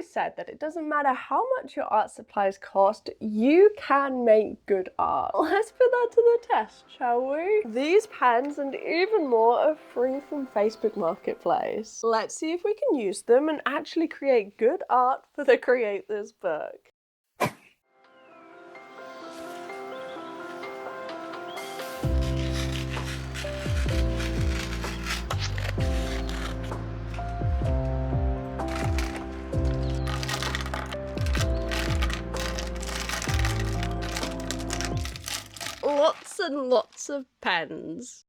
always said that it doesn't matter how much your art supplies cost, you can make good art. Let's put that to the test, shall we? These pens and even more are free from Facebook Marketplace. Let's see if we can use them and actually create good art for the Create This book. Lots and lots of pens.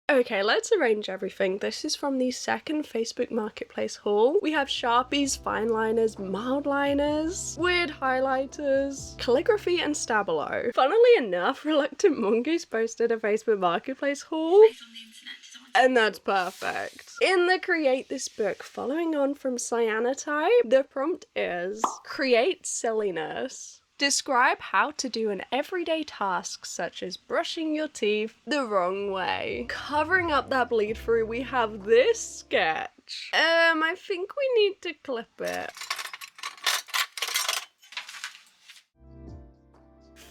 Okay, let's arrange everything. This is from the second Facebook Marketplace haul. We have Sharpies, fine liners, mild liners, weird highlighters, calligraphy, and Stabilo. Funnily enough, Reluctant Mongoose posted a Facebook Marketplace haul. And that's perfect. In the Create This book, following on from Cyanotype, the prompt is create silliness. Describe how to do an everyday task such as brushing your teeth the wrong way. Covering up that bleed through, we have this sketch. I think we need to clip it.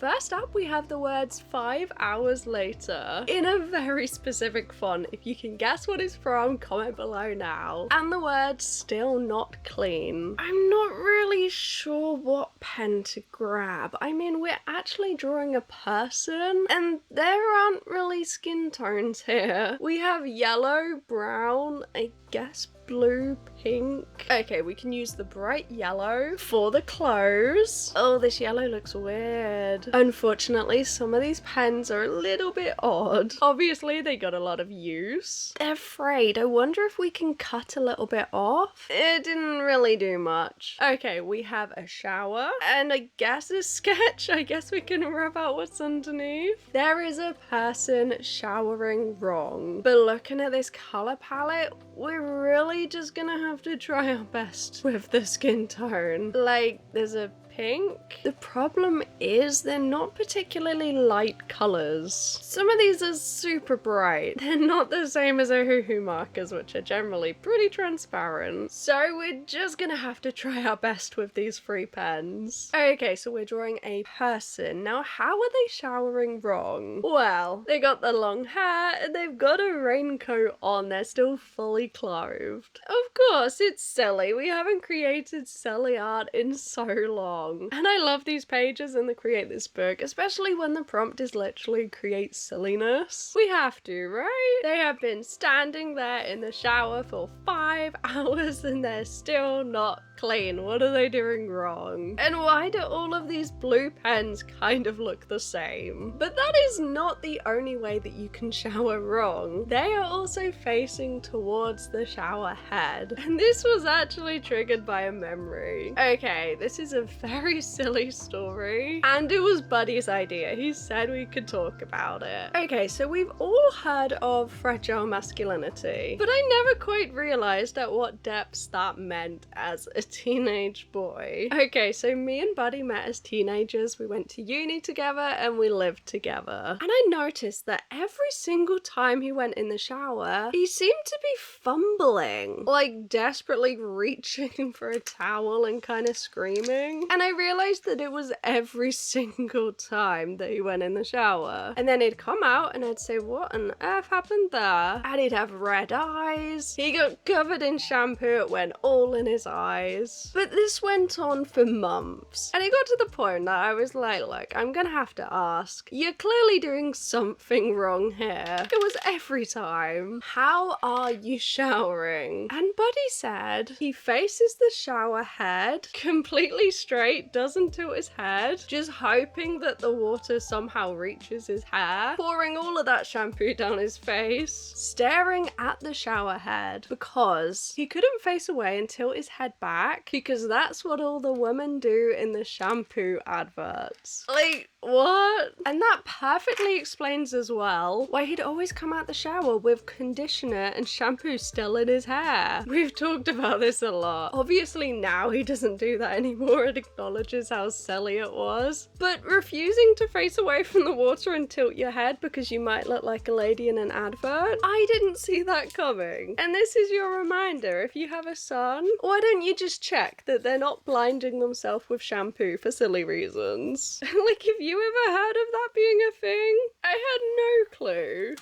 First up, we have the words 5 hours later in a very specific font. If you can guess what it's from, comment below now. And the words still not clean. I'm not really sure what pen to grab. I mean, we're actually drawing a person and there aren't really skin tones here. We have yellow, brown, I guess blue, pink. Okay, we can use the bright yellow for the clothes. Oh, this yellow looks weird. Unfortunately, some of these pens are a little bit odd. Obviously, they got a lot of use. They're frayed. I wonder if we can cut a little bit off. It didn't really do much. Okay, we have a shower and I guess a sketch. I guess we can rub out what's underneath. There is a person showering wrong. But looking at this color palette, we're really just gonna have to try our best with the skin tone. Like, there's a pink. The problem is they're not particularly light colors. Some of these are super bright. They're not the same as Ohuhu markers, which are generally pretty transparent. So we're just gonna have to try our best with these free pens. Okay, so we're drawing a person. Now, how are they showering wrong? Well, they got the long hair and they've got a raincoat on. They're still fully clothed. Of course, it's silly. We haven't created silly art in so long. And I love these pages in the Create This book, especially when the prompt is literally create silliness. We have to, right? They have been standing there in the shower for 5 hours and they're still not clean. What are they doing wrong? And why do all of these blue pens kind of look the same? But that is not the only way that you can shower wrong. They are also facing towards the shower head. And this was actually triggered by a memory. Okay, this is a very silly story. And it was Buddy's idea. He said we could talk about it. Okay, so we've all heard of fragile masculinity, but I never quite realized at what depths that meant as a teenage boy. Okay, so me and Buddy met as teenagers. We went to uni together and we lived together. And I noticed that every single time he went in the shower, he seemed to be fumbling, like desperately reaching for a towel and kind of screaming. And I realized that it was every single time that he went in the shower. And then he'd come out and I'd say, what on earth happened there? And he'd have red eyes. He got covered in shampoo. It went all in his eyes. But this went on for months. And it got to the point that I was like, look, I'm gonna have to ask. You're clearly doing something wrong here. It was every time. How are you showering? And Buddy said he faces the shower head completely straight, doesn't tilt his head, just hoping that the water somehow reaches his hair, pouring all of that shampoo down his face, staring at the shower head because he couldn't face away and tilt his head back because that's what all the women do in the shampoo adverts. Like, what? And that perfectly explains as well why he'd always come out the shower with conditioner and shampoo still in his hair. We've talked about this a lot. Obviously now he doesn't do that anymore and acknowledges how silly it was. But refusing to face away from the water and tilt your head because you might look like a lady in an advert, I didn't see that coming. And this is your reminder, if you have a son, why don't you just check that they're not blinding themselves with shampoo for silly reasons? Like, have you ever heard of that being a thing? I had no clue.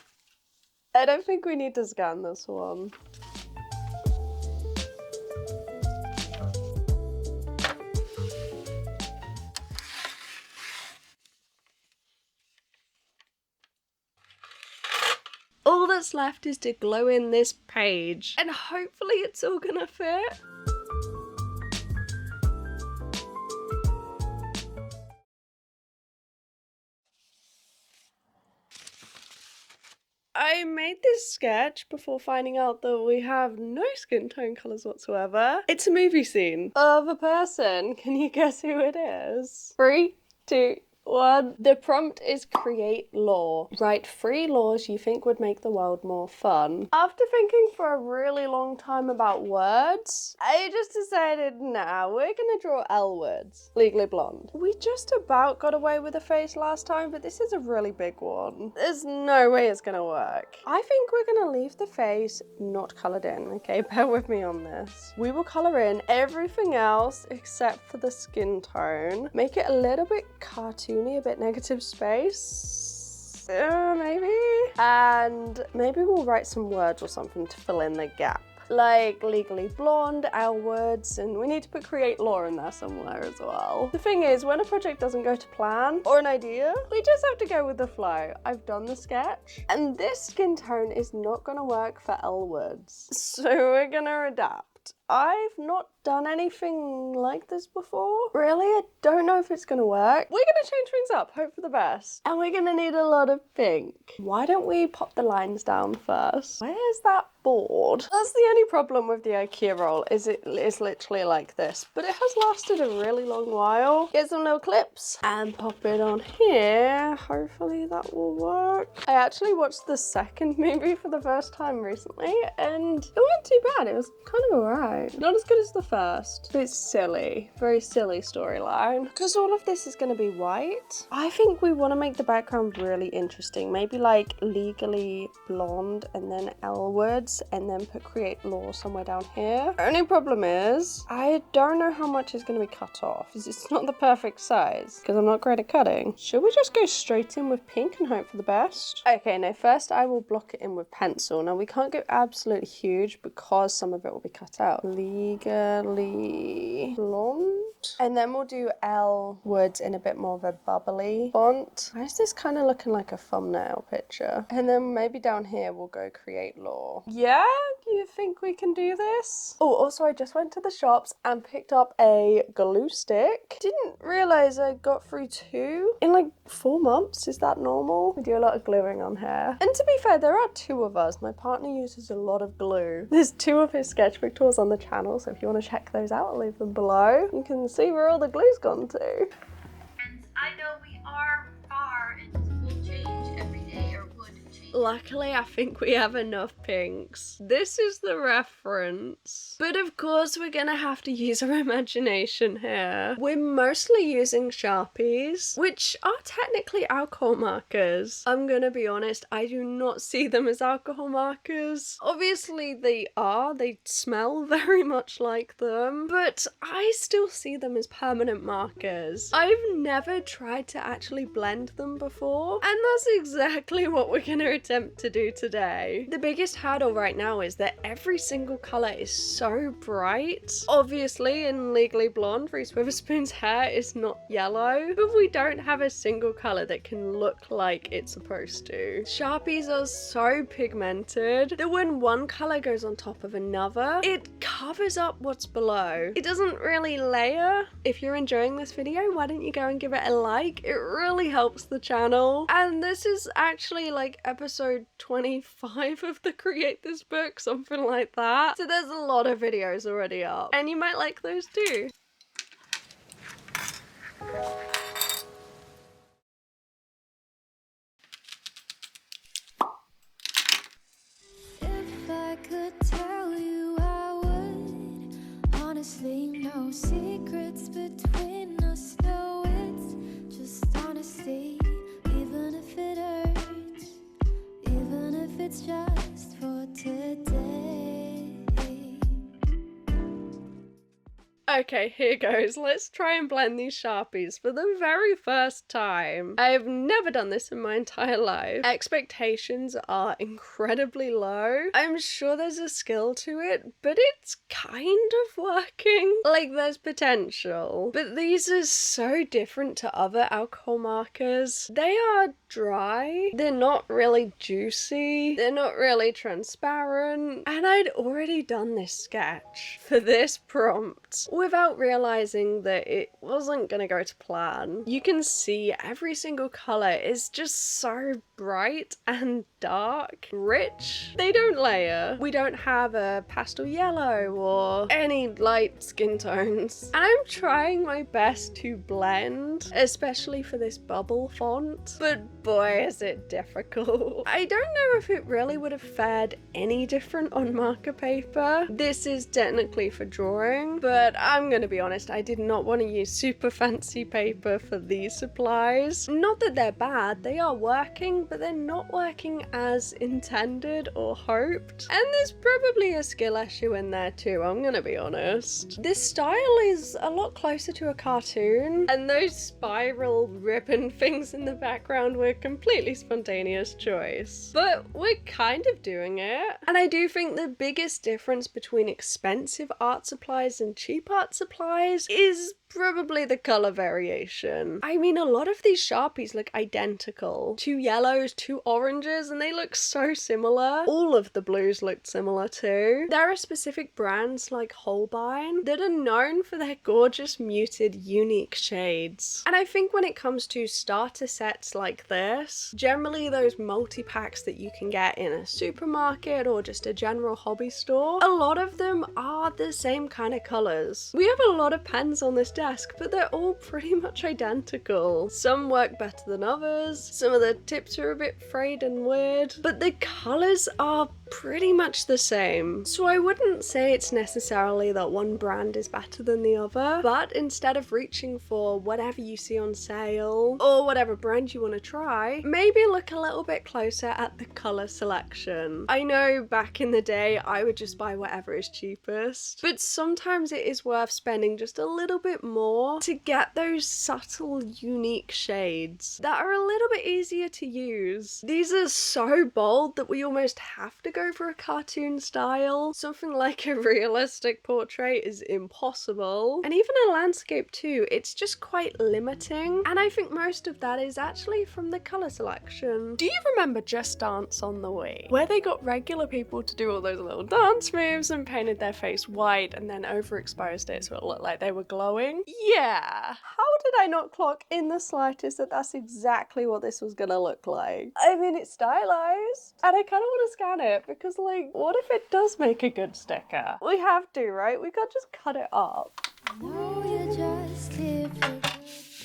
I don't think we need to scan this one. All that's left is to glue in this page, and hopefully it's all gonna fit. I made this sketch before finding out that we have no skin tone colours whatsoever. It's a movie scene of a person. Can you guess who it is? 3, 2, 1. The prompt is create law. Write 3 laws you think would make the world more fun. After thinking for a really long time about words, I just decided, nah, we're gonna draw L words. Legally Blonde. We just about got away with a face last time, but this is a really big one. There's no way it's gonna work. I think we're gonna leave the face not coloured in, okay? Bear with me on this. We will colour in everything else except for the skin tone. Make it a little bit cartoony, a bit negative space, maybe? And maybe we'll write some words or something to fill in the gap. Like Legally Blonde, L words, and we need to put create law in there somewhere as well. The thing is, when a project doesn't go to plan, or an idea, we just have to go with the flow. I've done the sketch, and this skin tone is not gonna work for L words. So we're gonna adapt. I've not done anything like this before. Really, I don't know if it's gonna work. We're gonna change things up, hope for the best. And we're gonna need a lot of pink. Why don't we pop the lines down first? Where's that board? That's the only problem with the IKEA roll, is it is literally like this, but it has lasted a really long while. Get some little clips and pop it on here. Hopefully that will work. I actually watched the second movie for the first time recently, and it wasn't too bad. It was kind of alright. Not as good as the first, but it's silly. Very silly storyline. Because all of this is going to be white, I think we want to make the background really interesting. Maybe like Legally Blonde and then L words, and then put create law somewhere down here. Only problem is, I don't know how much is going to be cut off. It's not the perfect size, because I'm not great at cutting. Should we just go straight in with pink and hope for the best? Okay, now first I will block it in with pencil. Now we can't go absolutely huge because some of it will be cut out. Legally Blonde. And then we'll do L words in a bit more of a bubbly font. Why is this kind of looking like a thumbnail picture? And then maybe down here we'll go create law. Yeah, you think we can do this? Oh, also I just went to the shops and picked up a glue stick. Didn't realize I got through 2 in like 4 months. Is that normal? We do a lot of gluing on here. And to be fair, there are 2 of us. My partner uses a lot of glue. There's 2 of his sketchbook tours on the channel, so if you want to check those out, I'll leave them below. You can see where all the glue's gone to. And I know we are far and will change every day, or would change. Luckily, I think we have enough pinks. This is the reference. But of course, we're gonna have to use our imagination here. We're mostly using Sharpies, which are technically alcohol markers. I'm gonna be honest, I do not see them as alcohol markers. Obviously, they are. They smell very much like them, but I still see them as permanent markers. I've never tried to actually blend them before, and that's exactly what we're gonna attempt to do today. The biggest hurdle right now is that every single colour is so bright. Obviously, in Legally Blonde, Reese Witherspoon's hair is not yellow, but we don't have a single colour that can look like it's supposed to. Sharpies are so pigmented that when one colour goes on top of another, it covers up what's below. It doesn't really layer. If you're enjoying this video, why don't you go and give it a like? It really helps the channel. And this is actually like episode 25 of the Create This Book, something like that. So there's a lot of videos already up, and you might like those too. could tell you I would. Honestly, no secrets between us. No, it's just honesty. Even if it hurts, even if it's just for today. Okay, here goes. Let's try and blend these Sharpies for the very first time. I've never done this in my entire life. Expectations are incredibly low. I'm sure there's a skill to it, but it's kind of working. Like, there's potential. But these are so different to other alcohol markers. They are dry. They're not really juicy. They're not really transparent. And I'd already done this sketch for this prompt without realizing that it wasn't gonna go to plan. You can see every single color is just so bright and dark, rich. They don't layer. We don't have a pastel yellow or any light skin tones. And I'm trying my best to blend, especially for this bubble font, but boy is it difficult. I don't know if it really would have fared any different on marker paper. This is technically for drawing, but I'm gonna be honest, I did not want to use super fancy paper for these supplies. Not that they're bad, they are working, but they're not working as intended or hoped. And there's probably a skill issue in there too, I'm gonna be honest. This style is a lot closer to a cartoon, and those spiral ribbon things in the background were completely spontaneous choice. But we're kind of doing it. And I do think the biggest difference between expensive art supplies and cheap art supplies is probably the color variation. I mean, a lot of these Sharpies look identical. 2 yellows, 2 oranges, and they look so similar. All of the blues looked similar too. There are specific brands like Holbein that are known for their gorgeous, muted, unique shades. And I think when it comes to starter sets like this, generally those multi-packs that you can get in a supermarket or just a general hobby store, a lot of them are the same kind of colors. We have a lot of pens on this desk, but they're all pretty much identical. Some work better than others, some of the tips are a bit frayed and weird, but the colors are pretty much the same. So I wouldn't say it's necessarily that one brand is better than the other, but instead of reaching for whatever you see on sale or whatever brand you want to try, maybe look a little bit closer at the color selection. I know back in the day I would just buy whatever is cheapest, but sometimes it is worth spending just a little bit more to get those subtle, unique shades that are a little bit easier to use. These are so bold that we almost have to go for a cartoon style. Something like a realistic portrait is impossible. And even a landscape too, it's just quite limiting. And I think most of that is actually from the color selection. Do you remember Just Dance on the Wii, where they got regular people to do all those little dance moves and painted their face white and then overexposed it so it looked like they were glowing? Yeah. How did I not clock in the slightest that that's exactly what this was gonna look like? I mean, it's stylized, and I kind of want to scan it because, like, what if it does make a good sticker? We have to, right? We can't just cut it up. No, you're just here for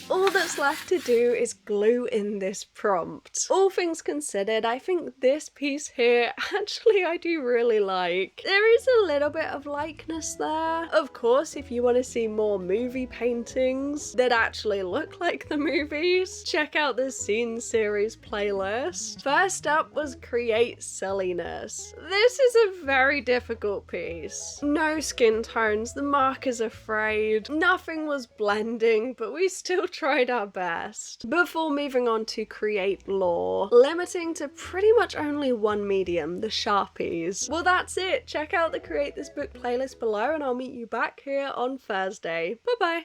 All that's left to do is glue in this prompt. All things considered, I think this piece here, actually I do really like. There is a little bit of likeness there. Of course, if you want to see more movie paintings that actually look like the movies, check out the Scene Series playlist. First up was Create Silliness. This is a very difficult piece. No skin tones, the markers are frayed, nothing was blending, but we still tried our best. Before moving on to Create Lore, limiting to pretty much only one medium, the Sharpies. Well, that's it. Check out the Create This Book playlist below and I'll meet you back here on Thursday. Bye bye.